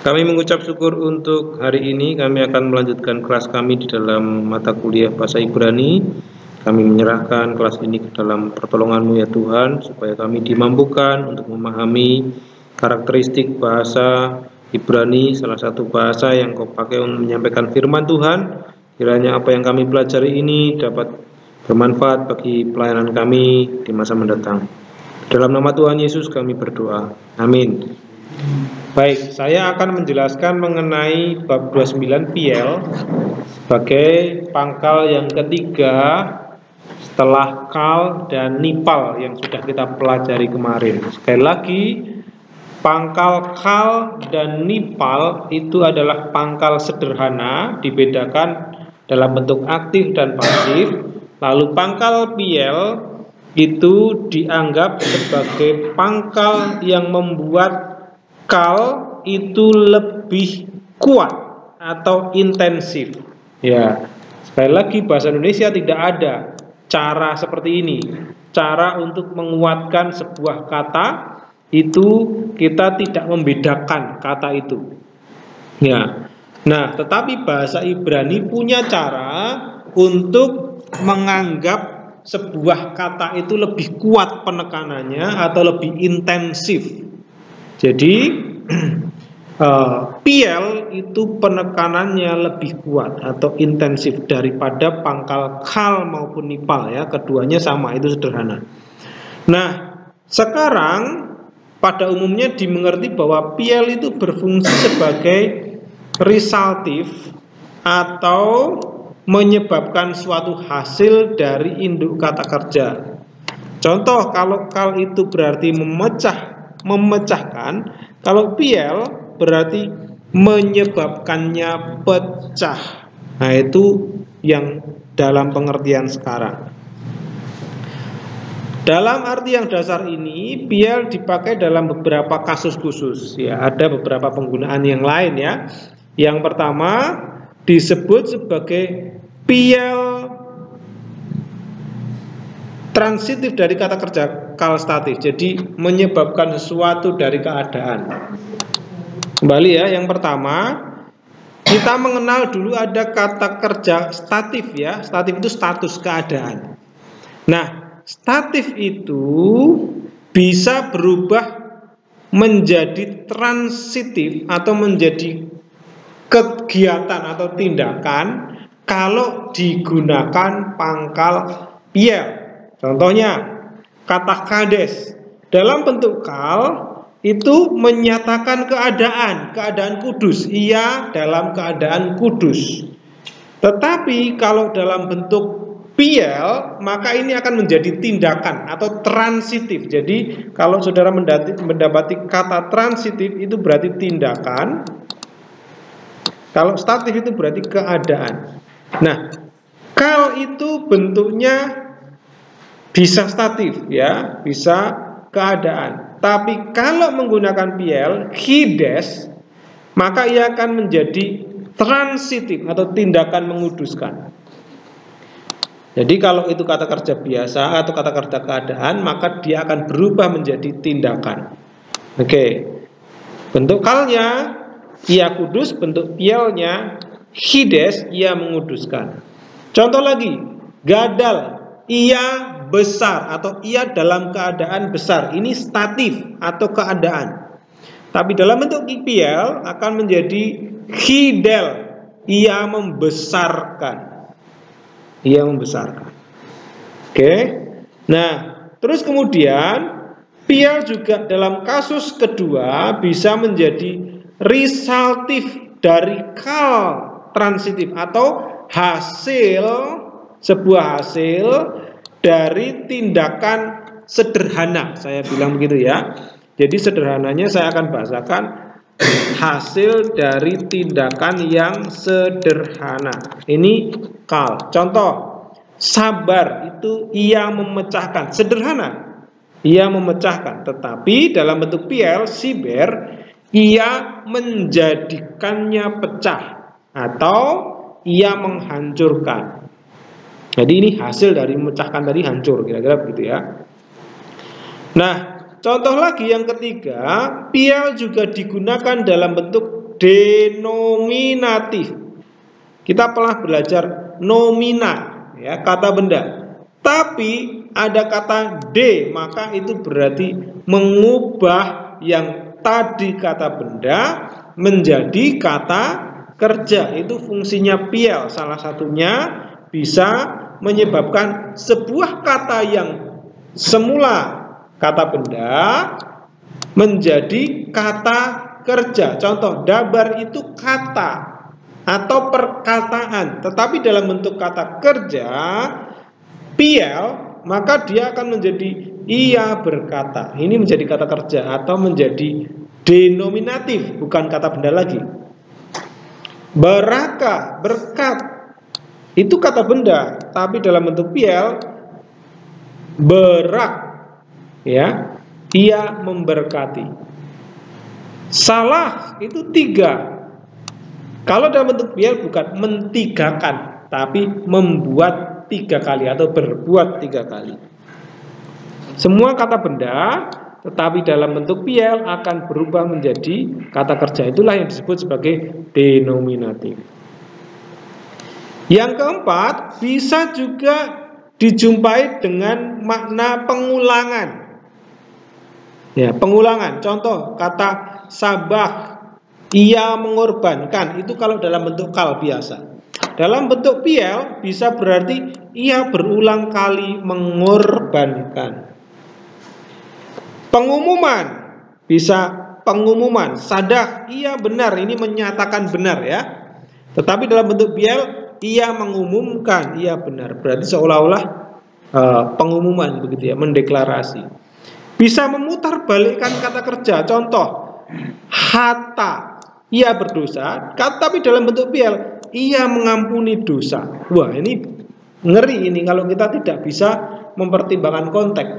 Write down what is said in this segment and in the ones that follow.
Kami mengucap syukur untuk hari ini. Kami akan melanjutkan kelas kami di dalam mata kuliah bahasa Ibrani. Kami menyerahkan kelas ini ke dalam pertolongan-Mu ya Tuhan, supaya kami dimampukan untuk memahami karakteristik bahasa Ibrani, salah satu bahasa yang Kau pakai untuk menyampaikan firman Tuhan. Kiranya apa yang kami pelajari ini dapat bermanfaat bagi pelayanan kami di masa mendatang. Dalam nama Tuhan Yesus kami berdoa. Amin. Baik, saya akan menjelaskan mengenai bab 29 PL sebagai pangkal yang ketiga setelah kal dan nipal yang sudah kita pelajari kemarin. Sekali lagi, pangkal kal dan nipal itu adalah pangkal sederhana, dibedakan dalam bentuk aktif dan pasif. Lalu pangkal PL itu dianggap sebagai pangkal yang membuat kal itu lebih kuat atau intensif. Ya, sekali lagi bahasa Indonesia tidak ada cara seperti ini. Cara untuk menguatkan sebuah kata itu kita tidak membedakan kata itu. Ya. Nah, tetapi bahasa Ibrani punya cara untuk menganggap sebuah kata itu lebih kuat penekanannya atau lebih intensif. Jadi PL itu penekanannya lebih kuat atau intensif daripada pangkal kal maupun nipal ya, keduanya sama, itu sederhana. Nah, sekarang pada umumnya dimengerti bahwa PL itu berfungsi sebagai resultif atau menyebabkan suatu hasil dari induk kata kerja. Contoh, kalau kal itu berarti memecahkan, kalau PL berarti menyebabkannya pecah. Nah, itu yang dalam pengertian sekarang. Dalam arti yang dasar ini, PL dipakai dalam beberapa kasus khusus. Ya, ada beberapa penggunaan yang lain ya. Yang pertama disebut sebagai PL transitif dari kata kerja kal statif, jadi menyebabkan sesuatu dari keadaan. Kembali ya, yang pertama kita mengenal dulu ada kata kerja statif ya. Statif itu status keadaan. Nah, statif itu bisa berubah menjadi transitif atau menjadi kegiatan atau tindakan kalau digunakan pangkal PL. Contohnya, kata kades dalam bentuk kal itu menyatakan keadaan kudus. Ia dalam keadaan kudus. Tetapi kalau dalam bentuk PL, maka ini akan menjadi tindakan atau transitif. Jadi kalau saudara mendapati kata transitif itu berarti tindakan. Kalau statif itu berarti keadaan. Nah, kal itu bentuknya bisa statif ya, bisa keadaan. Tapi kalau menggunakan PL, hides, maka ia akan menjadi transitif atau tindakan menguduskan. Jadi kalau itu kata kerja biasa atau kata kerja keadaan, maka dia akan berubah menjadi tindakan. Oke. Bentuk kalnya ia kudus, bentuk PL-nya hides, ia menguduskan. Contoh lagi, gadal, ia besar atau ia dalam keadaan besar. Ini statif atau keadaan. Tapi dalam bentuk PL akan menjadi hidel, ia membesarkan. Ia membesarkan. Oke. Nah, terus kemudian PL juga dalam kasus kedua bisa menjadi resultif dari kal transitif atau sebuah hasil dari tindakan sederhana, saya bilang begitu ya. Jadi sederhananya saya akan bahasakan hasil dari tindakan yang sederhana. Ini kal. Contoh, sabar itu ia memecahkan. Sederhana, ia memecahkan. Tetapi dalam bentuk PL, siber, ia menjadikannya pecah atau ia menghancurkan. Jadi ini hasil dari memecahkan tadi, hancur, kira-kira begitu ya. Nah, contoh lagi yang ketiga, PL juga digunakan dalam bentuk denominatif. Kita pernah belajar nomina, ya, kata benda. Tapi ada kata de, maka itu berarti mengubah yang tadi kata benda menjadi kata kerja. Itu fungsinya piel. Salah satunya bisa menyebabkan sebuah kata yang semula kata benda menjadi kata kerja. Contoh, dabar itu kata atau perkataan, tetapi dalam bentuk kata kerja, piel, maka dia akan menjadi ia berkata. Ini menjadi kata kerja atau menjadi denominatif, bukan kata benda lagi. Beraka, berkat, itu kata benda, tapi dalam bentuk piel, berak, ya, ia memberkati. Salah itu 3. Kalau dalam bentuk piel bukan mentigakan, tapi membuat 3 kali atau berbuat 3 kali. Semua kata benda, tetapi dalam bentuk piel akan berubah menjadi kata kerja. Itulah yang disebut sebagai denominatif. Yang keempat, bisa juga dijumpai dengan makna pengulangan. Ya, pengulangan. Contoh, kata sabah, ia mengorbankan, itu kalau dalam bentuk kal biasa. Dalam bentuk piel bisa berarti ia berulang kali mengorbankan. Pengumuman, bisa pengumuman, sadah, ia benar, ini menyatakan benar, ya. Tetapi dalam bentuk piel, ia mengumumkan, ia benar, berarti seolah-olah pengumuman begitu, ya, mendeklarasi. Bisa memutar balikkan kata kerja. Contoh, hata, ia berdosa, tapi dalam bentuk piel, ia mengampuni dosa. Wah, ini ngeri ini kalau kita tidak bisa mempertimbangkan konteks.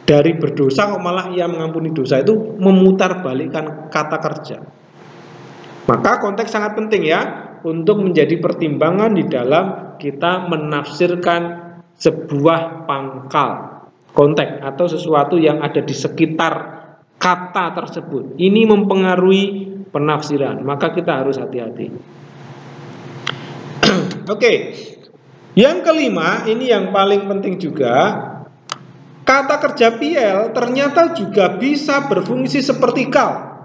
Dari berdosa kok malah ia mengampuni dosa, itu memutar balikkan kata kerja. Maka konteks sangat penting, ya, untuk menjadi pertimbangan di dalam kita menafsirkan sebuah pangkal, konteks atau sesuatu yang ada di sekitar kata tersebut. Ini mempengaruhi penafsiran, maka kita harus hati-hati. Oke. Yang kelima, ini yang paling penting juga. Kata kerja piel ternyata juga bisa berfungsi seperti kal.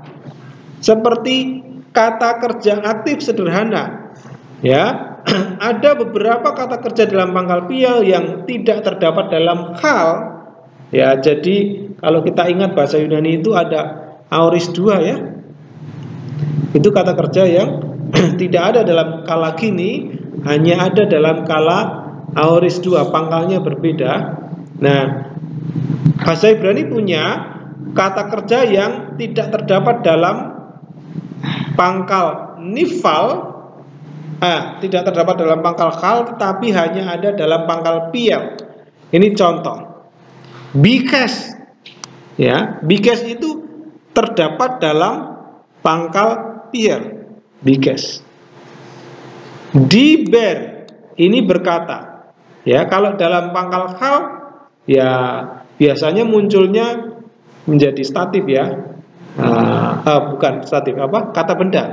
Seperti kata kerja aktif sederhana. Ya, ada beberapa kata kerja dalam pangkal piel yang tidak terdapat dalam kal. Ya, jadi kalau kita ingat bahasa Yunani itu ada aoris 2, ya. Itu kata kerja yang tidak ada dalam kala kini, hanya ada dalam kala aoris 2, pangkalnya berbeda. Nah, bahasa Ibrani punya kata kerja yang tidak terdapat dalam pangkal nifal, tidak terdapat dalam pangkal kal, tetapi hanya ada dalam pangkal piel. Ini contoh. Bikes, ya, bikes itu terdapat dalam pangkal piel, bikes. Diber, ini berkata, ya, kalau dalam pangkal kal, ya, biasanya munculnya menjadi statif, ya, bukan statif, kata benda,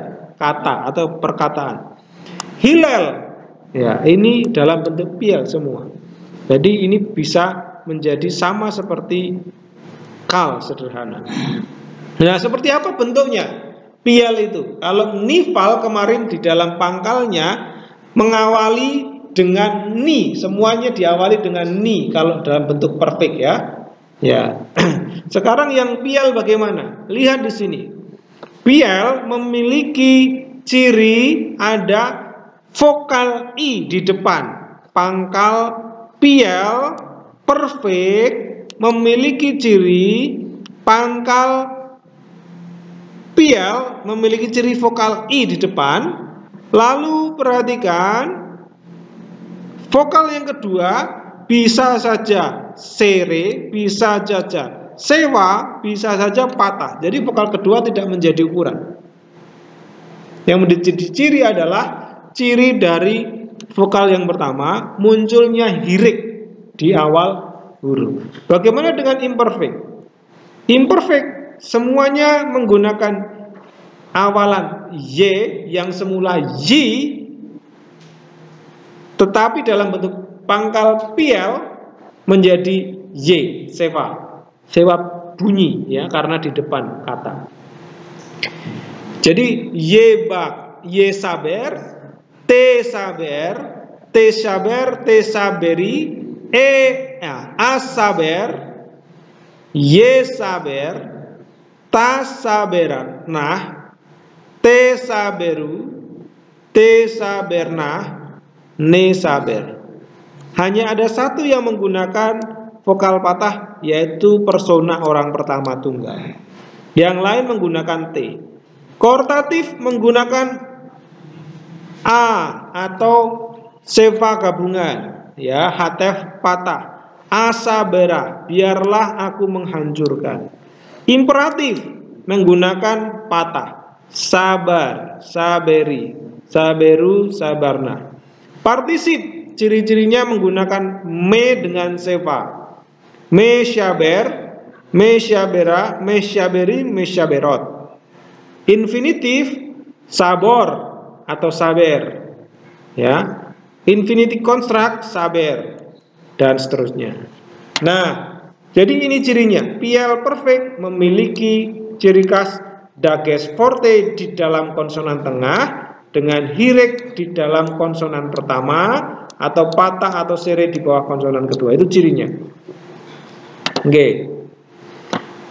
kata atau perkataan. Hilal, ya, ini dalam bentuk piel semua. Jadi ini bisa menjadi sama seperti kal sederhana. Nah, seperti apa bentuknya piel itu? Kalau nifal kemarin di dalam pangkalnya mengawali dengan ni, semuanya diawali dengan ni kalau dalam bentuk perfect, ya. Ya. Sekarang yang piel bagaimana? Lihat di sini. Piel memiliki ciri ada vokal i di depan. Pangkal piel perfect memiliki ciri pangkal piel memiliki ciri vokal i di depan. Lalu perhatikan vokal yang kedua bisa saja sere, bisa saja sewa, bisa saja patah. Jadi vokal kedua tidak menjadi ukuran. Yang menjadi ciri adalah ciri dari vokal yang pertama munculnya hirik di awal huruf. Bagaimana dengan imperfect? Imperfect semuanya menggunakan awalan Y yang semula Y tetapi dalam bentuk pangkal piel menjadi Y, seva. Seva bunyi ya karena di depan kata. Jadi Y bak, Y saber, T saber, T saber, T saberi, A saber, Y saber, ta saberan, nah, T saberu, T sabernah, ne saber. Hanya ada satu yang menggunakan vokal patah, yaitu persona orang pertama tunggal. Yang lain menggunakan T. Koortatif menggunakan A atau seva gabungan, ya, hatef patah. Asabera, biarlah aku menghancurkan. Imperatif menggunakan patah. Sabar, saberi, saberu, sabarna. Partisip ciri-cirinya menggunakan me dengan seva. Me syaber, me syabera, me syaberi, me syaberot. Infinitif sabor atau saber, ya. Infinitif konstrak saber dan seterusnya. Nah, jadi ini cirinya. Piel perfect memiliki ciri khas dages forte di dalam konsonan tengah dengan hirek di dalam konsonan pertama atau patah atau sere di bawah konsonan kedua. Itu cirinya. Oke.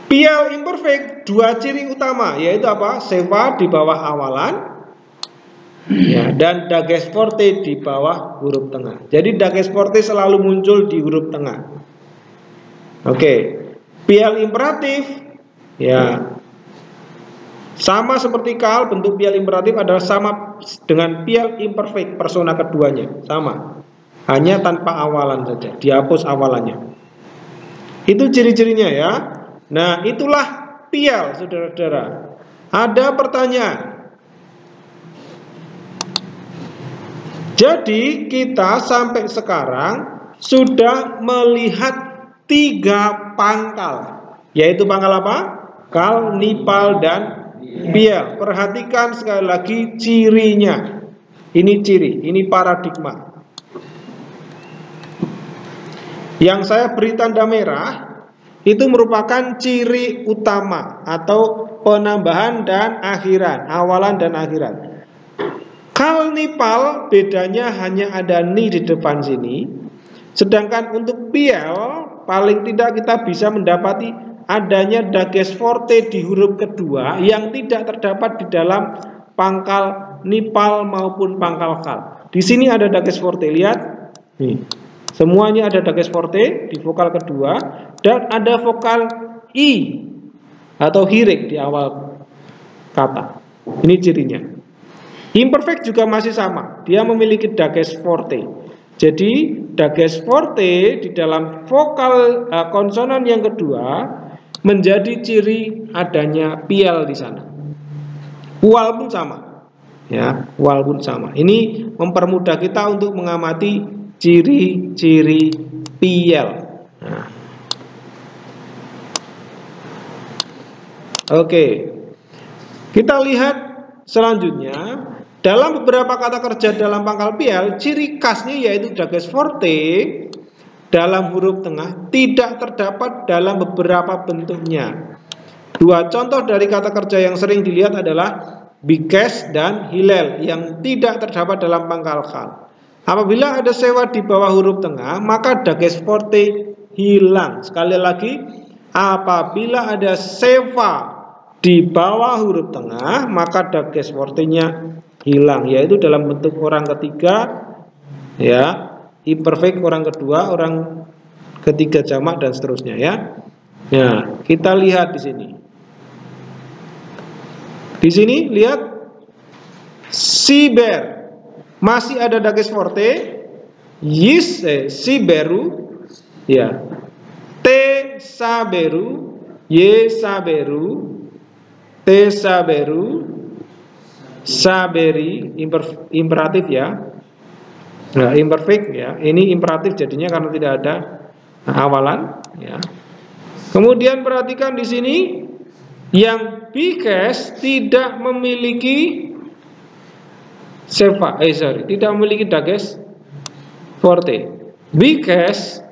Piel imperfect dua ciri utama, yaitu apa? Seva di bawah awalan, ya, dan dages forte di bawah huruf tengah. Jadi dages forte selalu muncul di huruf tengah. Oke. Piel imperatif, ya, sama seperti kal, bentuk piel imperatif adalah sama dengan piel imperfect persona keduanya, sama. Hanya tanpa awalan saja, dihapus awalannya. Itu ciri-cirinya ya. Nah, itulah piel, saudara-saudara. Ada pertanyaan. Jadi kita sampai sekarang sudah melihat 3 pangkal, yaitu pangkal apa? Kal, nipal, dan piel. Perhatikan sekali lagi cirinya. Ini ciri, ini paradigma. Yang saya beri tanda merah itu merupakan ciri utama atau penambahan dan akhiran, awalan dan akhiran. Kal nipal bedanya hanya ada ni di depan sini. Sedangkan untuk piel paling tidak kita bisa mendapati adanya dages forte di huruf kedua yang tidak terdapat di dalam pangkal nipal maupun pangkal kal. Di sini ada dages forte, lihat. Nih. Semuanya ada dages forte di vokal kedua dan ada vokal i atau hirek di awal kata. Ini cirinya. Imperfect juga masih sama, dia memiliki dages forte. Jadi dages forte di dalam vokal konsonan yang kedua menjadi ciri adanya piel di sana. Ual pun sama, ya, ual pun sama. Ini mempermudah kita untuk mengamati ciri-ciri piel. Nah. Oke, kita lihat selanjutnya. Dalam beberapa kata kerja dalam pangkal piel, ciri khasnya yaitu dages forte dalam huruf tengah tidak terdapat dalam beberapa bentuknya. 2 contoh dari kata kerja yang sering dilihat adalah bikes dan hilel yang tidak terdapat dalam pangkal kal. Apabila ada sewa di bawah huruf tengah, maka dages forte hilang. Sekali lagi, apabila ada sewa di bawah huruf tengah, maka dages fortenya hilang, yaitu dalam bentuk orang ketiga, ya, imperfect orang kedua, orang ketiga jamak dan seterusnya, ya. Nah, kita lihat di sini. Di sini lihat siber masih ada dages forte, yis siberu, ya, t saberu, y saberu, t saberu, saberi, imperatif ya. Nah, imperfect ya. Ini imperatif jadinya karena tidak ada awalan ya. Kemudian perhatikan di sini Yang Bikes tidak memiliki tidak memiliki Dages forte. Bikes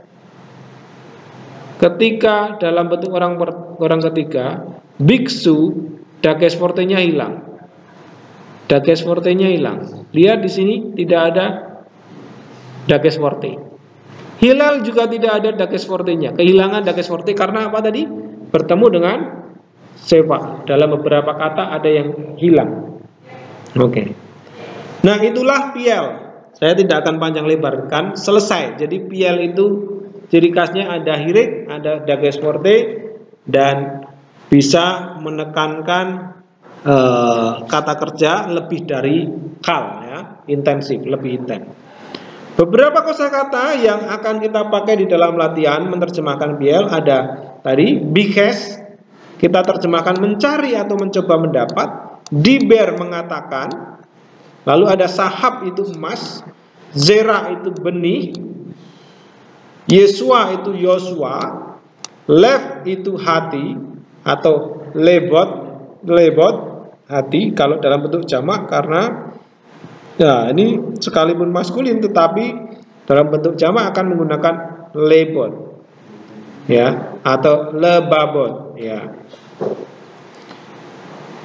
ketika dalam bentuk orang ketiga, biksu, Dages fortenya hilang. Dages fortenya hilang. Lihat di sini tidak ada Dages forte. Hilal juga tidak ada Dages fortenya. Kehilangan Dages forte karena apa tadi? Bertemu dengan seva. Dalam beberapa kata ada yang hilang. Oke. Nah, itulah piel. Saya tidak akan panjang lebarkan. Selesai. Jadi piel itu ciri khasnya ada hirik, ada Dages forte, dan bisa menekankan kata kerja lebih dari kal, ya, intensif, lebih intens. Beberapa kosakata yang akan kita pakai di dalam latihan menerjemahkan piel ada tadi Bikes, kita terjemahkan mencari atau mencoba mendapat. Diber mengatakan. Lalu ada sahab itu emas, zera itu benih, Yesua itu Yosua, lev itu hati atau lebot hati kalau dalam bentuk jamak, karena ya ini sekalipun maskulin tetapi dalam bentuk jamak akan menggunakan lebot, ya, atau lebabot, ya.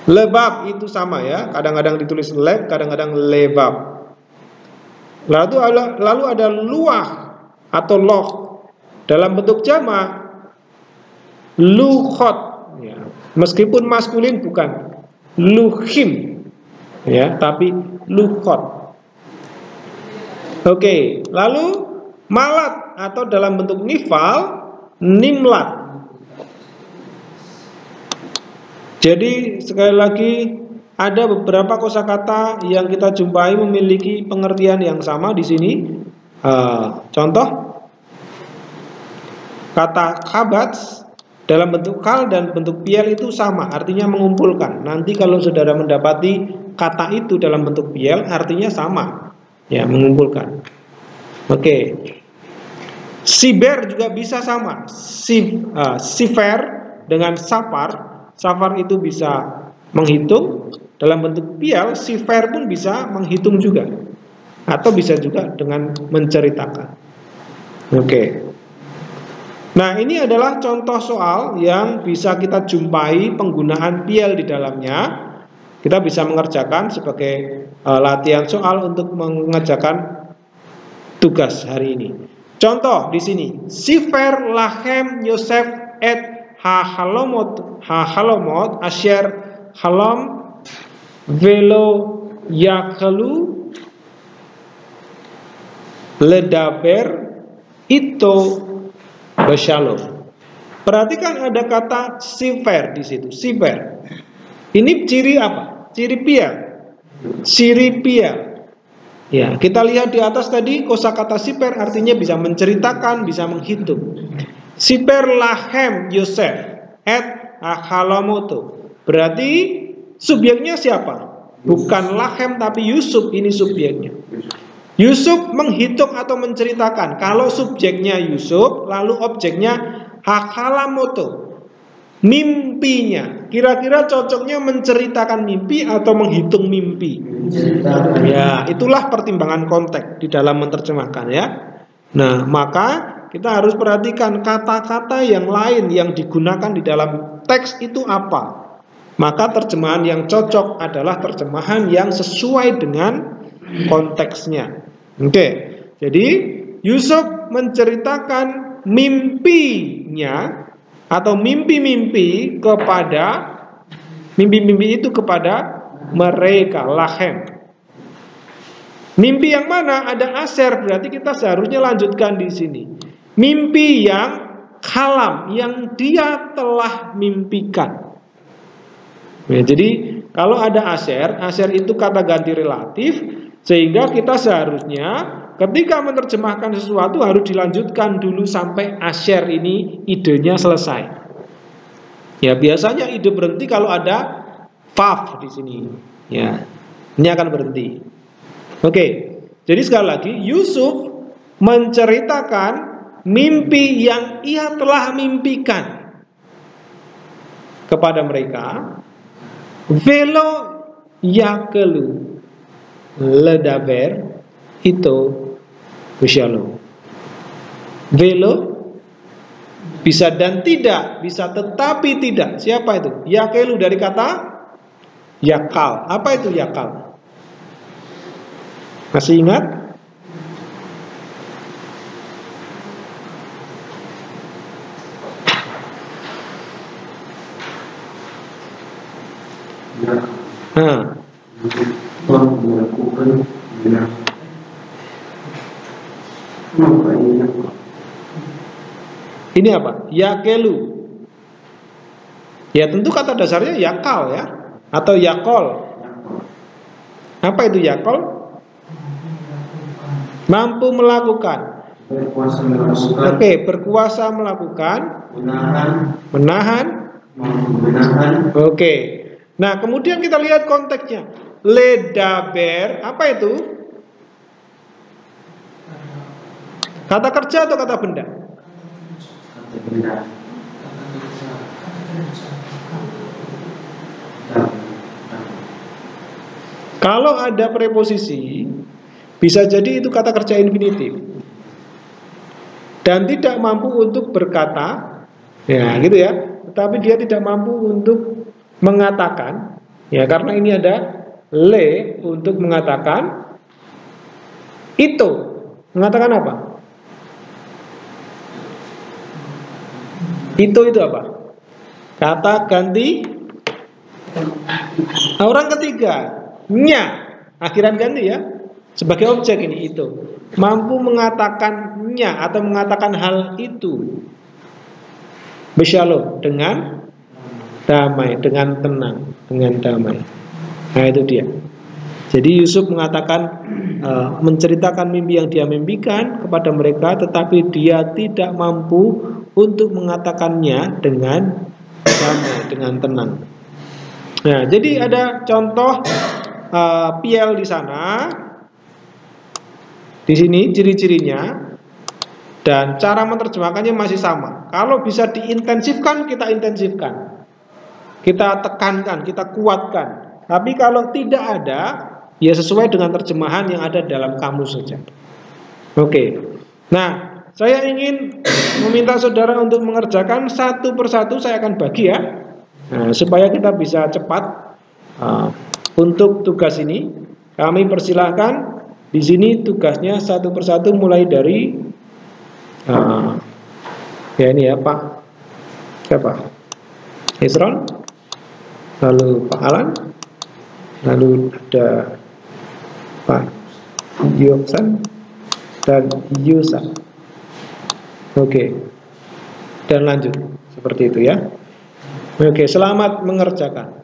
Lebab itu sama, ya, kadang-kadang ditulis leb, kadang-kadang lebab. Lalu ada luah atau loh dalam bentuk jamak luhot, ya. Meskipun maskulin bukan luhim, ya, tapi luhot. Oke, lalu malat atau dalam bentuk nifal nimlat. Jadi sekali lagi ada beberapa kosakata yang kita jumpai memiliki pengertian yang sama di sini. Contoh kata kabats dalam bentuk kal dan bentuk piel itu sama, artinya mengumpulkan. Nanti kalau saudara mendapati kata itu dalam bentuk piel, artinya sama, ya, mengumpulkan. Oke. Siber juga bisa sama. Sifer dengan safar. Safar itu bisa menghitung. Dalam bentuk piel, sifer pun bisa menghitung juga. Atau bisa juga dengan menceritakan. Oke. Nah, ini adalah contoh soal yang bisa kita jumpai penggunaan piel di dalamnya. Kita bisa mengerjakan sebagai latihan soal untuk mengerjakan tugas hari ini. Contoh di sini, Sifer lahem Yosef et halomot asher halom velo yakelu ledaber itu beshalom. Perhatikan ada kata sifer di situ, sifer. Ini ciri apa? Ciri piel. Ciri piel. Ya, kita lihat di atas tadi kosakata siper artinya bisa menceritakan, bisa menghitung. Siper lahem Yosef et halomoto. Berarti subjeknya siapa? Bukan lahem tapi Yusuf, ini subjeknya. Yusuf menghitung atau menceritakan. Kalau subjeknya Yusuf, lalu objeknya halamoto, mimpinya. Kira-kira cocoknya menceritakan mimpi atau menghitung mimpi? Ya, itulah pertimbangan konteks di dalam menerjemahkan, ya. Nah, maka kita harus perhatikan kata-kata yang lain yang digunakan di dalam teks itu apa. Maka terjemahan yang cocok adalah terjemahan yang sesuai dengan konteksnya. Oke, jadi Yusuf menceritakan mimpinya atau mimpi-mimpi kepada mimpi-mimpi itu kepada mereka, lahem. Mimpi yang mana? Ada aser, berarti kita seharusnya lanjutkan di sini. Mimpi yang kalam, yang dia telah mimpikan. Ya, jadi kalau ada aser itu kata ganti relatif, sehingga kita seharusnya ketika menerjemahkan sesuatu harus dilanjutkan dulu sampai aser ini idenya selesai. Ya, biasanya ide berhenti kalau ada faf di sini. Ya, ini akan berhenti. Oke, jadi sekali lagi Yusuf menceritakan mimpi yang ia telah mimpikan kepada mereka, velo yakelu ledaber itu Bishalo. Velo bisa dan tidak, bisa tetapi tidak. Siapa itu? Yakelu dari kata yakal. Apa itu yakal? Masih ingat? Ini apa? Yakelu. Ya tentu kata dasarnya yakal ya, atau yakol. Apa itu yakol? Mampu melakukan. Berkuasa melakukan. Oke, berkuasa melakukan. Menahan. Menahan. Oke. Nah, kemudian kita lihat konteksnya. Ledaber, apa itu? Kata kerja atau kata benda? Kata benda. Kalau ada preposisi, bisa jadi itu kata kerja infinitif dan tidak mampu untuk berkata, ya gitu ya. Tetapi dia tidak mampu untuk mengatakan, ya karena ini ada le untuk mengatakan itu. Mengatakan apa? Itu apa? Kata ganti orang ketiga, nya, akhiran ganti ya. Sebagai objek ini itu. Mampu mengatakannya atau mengatakan hal itu. Bisyalo, dengan damai, dengan tenang, dengan damai. Nah itu dia. Jadi Yusuf mengatakan menceritakan mimpi yang dia mimpikan kepada mereka, tetapi dia tidak mampu untuk mengatakannya dengan damai, dengan tenang. Nah, jadi ada contoh piel di sana. Di sini ciri-cirinya dan cara menerjemahkannya masih sama. Kalau bisa diintensifkan, kita intensifkan. Kita tekankan, kita kuatkan. Tapi kalau tidak ada, ya sesuai dengan terjemahan yang ada dalam kamus saja. Oke. Nah, saya ingin meminta saudara untuk mengerjakan satu persatu. Saya akan bagi ya, supaya kita bisa cepat. Untuk tugas ini, kami persilahkan. Di sini tugasnya satu persatu mulai dari ya ini ya Pak siapa? Hezron, lalu Pak Alan, lalu ada Pak Yoksan dan Yusa. Oke. Dan lanjut seperti itu ya. Oke, selamat mengerjakan.